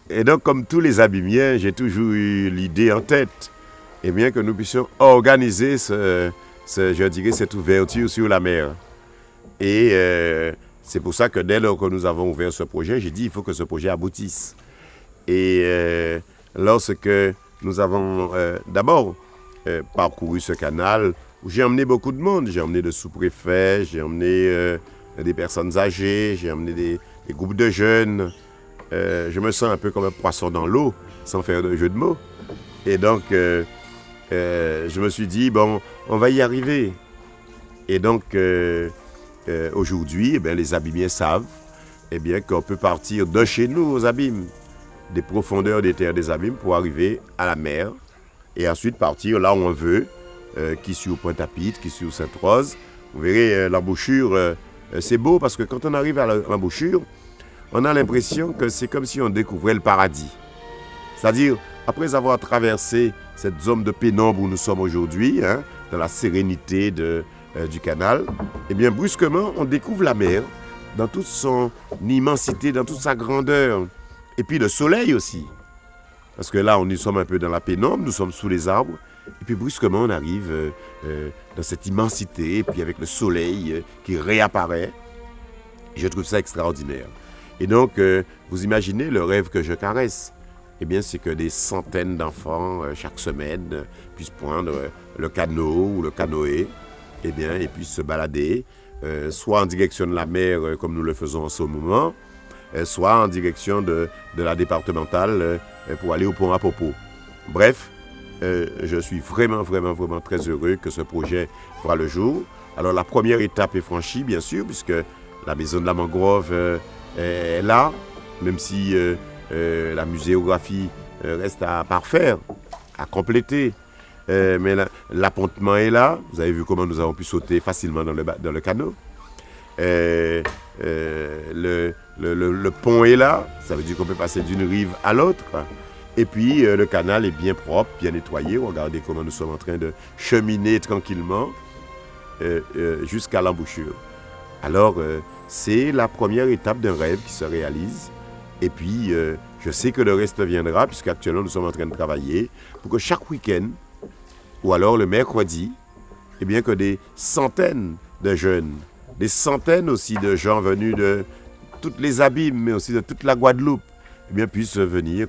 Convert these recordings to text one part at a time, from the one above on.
Et donc, comme tous les abîmiens, j'ai toujours eu l'idée en tête, eh bien, que nous puissions organiser je dirais, cette ouverture sur la mer. Et c'est pour ça que dès lors que nous avons ouvert ce projet, j'ai dit il faut que ce projet aboutisse. Et lorsque nous avons d'abord parcouru ce canal, où j'ai emmené beaucoup de monde, j'ai emmené des sous-préfets, j'ai emmené des personnes âgées, j'ai emmené des groupes de jeunes. Je me sens un peu comme un poisson dans l'eau, sans faire de jeu de mots. Et donc, je me suis dit, bon, on va y arriver. Et donc, aujourd'hui, les abîmiens savent qu'on peut partir de chez nous aux abîmes, des profondeurs des terres des abîmes, pour arriver à la mer, et ensuite partir là où on veut, qui sur Pointe-à-Pitre, qui sur Sainte-Rose. Vous verrez, l'embouchure, c'est beau parce que quand on arrive à l'embouchure, on a l'impression que c'est comme si on découvrait le paradis. C'est-à-dire, après avoir traversé cette zone de pénombre où nous sommes aujourd'hui, dans la sérénité du canal, brusquement, on découvre la mer dans toute son immensité, dans toute sa grandeur. Et puis le soleil aussi. Parce que là, nous sommes un peu dans la pénombre, nous sommes sous les arbres. Et puis brusquement, on arrive dans cette immensité, et puis avec le soleil qui réapparaît. Je trouve ça extraordinaire. Et donc, vous imaginez le rêve que je caresse. C'est que des centaines d'enfants, chaque semaine, puissent prendre le canot ou le canoë, et puissent se balader, soit en direction de la mer, comme nous le faisons en ce moment, soit en direction de la départementale pour aller au pont à Popo. Bref, je suis vraiment très heureux que ce projet voit le jour. Alors, la première étape est franchie, bien sûr, puisque la maison de la mangrove est là, même si la muséographie reste à parfaire, à compléter. Mais l'appontement est là. Vous avez vu comment nous avons pu sauter facilement dans le canot. Le pont est là. Ça veut dire qu'on peut passer d'une rive à l'autre. Et puis, le canal est bien propre, bien nettoyé. Regardez comment nous sommes en train de cheminer tranquillement jusqu'à l'embouchure. Alors, c'est la première étape d'un rêve qui se réalise. Et puis, je sais que le reste viendra, puisqu'actuellement, nous sommes en train de travailler pour que chaque week-end, ou alors le mercredi, que des centaines de jeunes, des centaines aussi de gens venus de toutes les abîmes, mais aussi de toute la Guadeloupe, puissent venir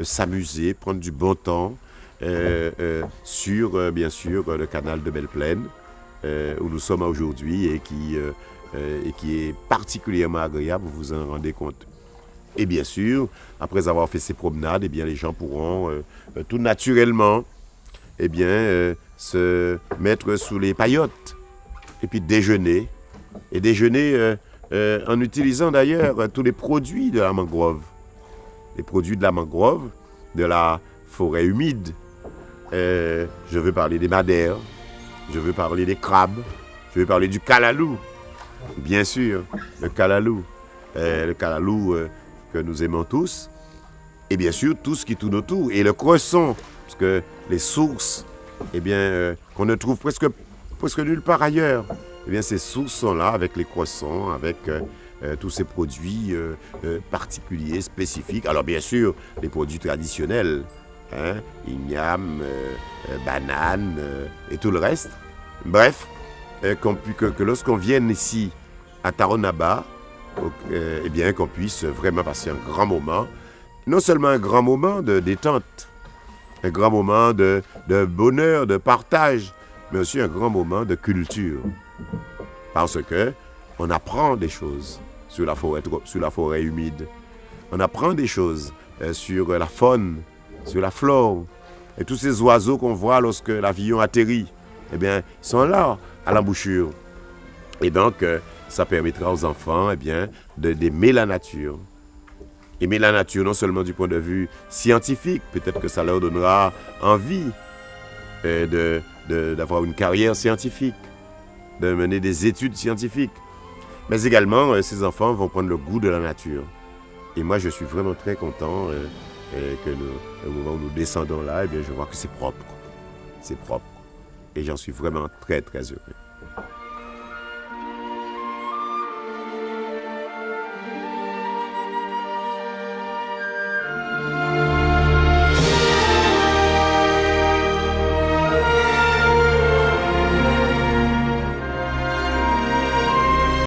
s'amuser, prendre du bon temps sur, bien sûr, le canal de Belle-Plaine, où nous sommes aujourd'hui et qui est particulièrement agréable, vous vous en rendez compte. Et bien sûr, après avoir fait ces promenades, les gens pourront tout naturellement se mettre sous les paillotes et puis déjeuner. Et déjeuner en utilisant d'ailleurs tous les produits de la mangrove. Les produits de la mangrove, de la forêt humide. Je veux parler des madères, je veux parler des crabes, je veux parler du calalou. Bien sûr, le calalou. Que nous aimons tous, et bien sûr tout ce qui tourne autour, et le cresson, parce que les sources, qu'on ne trouve presque nulle part ailleurs, ces sources sont là avec les cressons, avec tous ces produits particuliers, spécifiques. Alors bien sûr, les produits traditionnels, igname, banane et tout le reste. Bref, que lorsqu'on vienne ici à Taronaba, qu'on puisse vraiment passer un grand moment, non seulement un grand moment de détente, un grand moment de bonheur, de partage, mais aussi un grand moment de culture. Parce que on apprend des choses sur la forêt humide. On apprend des choses sur la faune, sur la flore. Et tous ces oiseaux qu'on voit lorsque l'avion atterrit, ils sont là, à l'embouchure. Et donc, ça permettra aux enfants d'aimer la nature. Aimer la nature non seulement du point de vue scientifique, peut-être que ça leur donnera envie d'avoir une carrière scientifique, de mener des études scientifiques. Mais également, ces enfants vont prendre le goût de la nature. Et moi, je suis vraiment très content que au moment où nous descendons là, je vois que c'est propre. C'est propre. Et j'en suis vraiment très, très heureux.